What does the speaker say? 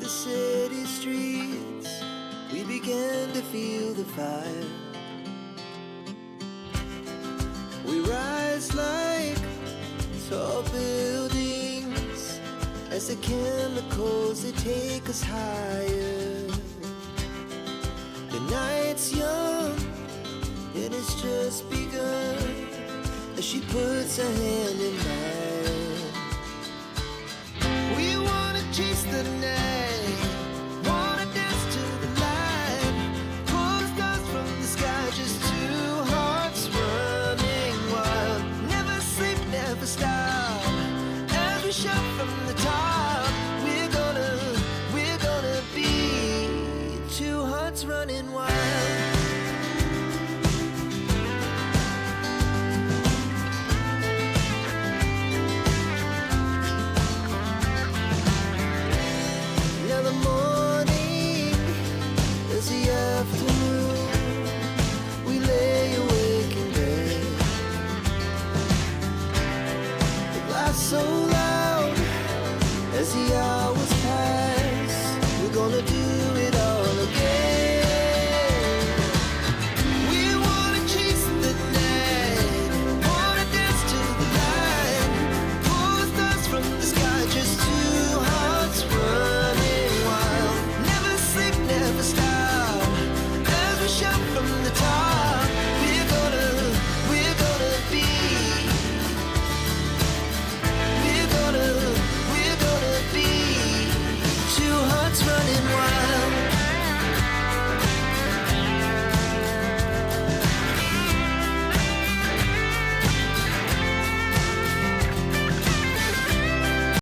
the city streets, we began to feel the fire. We rise like tall buildings as the chemicals, they take us higher. The night's young and it's just begun as she puts her hand in mine. We wanna chase the night, wanna dance to the light, pull the stars from the sky, just two hearts running wild. Never sleep, never stop, as we shout from the top. We're gonna be two hearts running wild. So loud as the hours pass, we're gonna do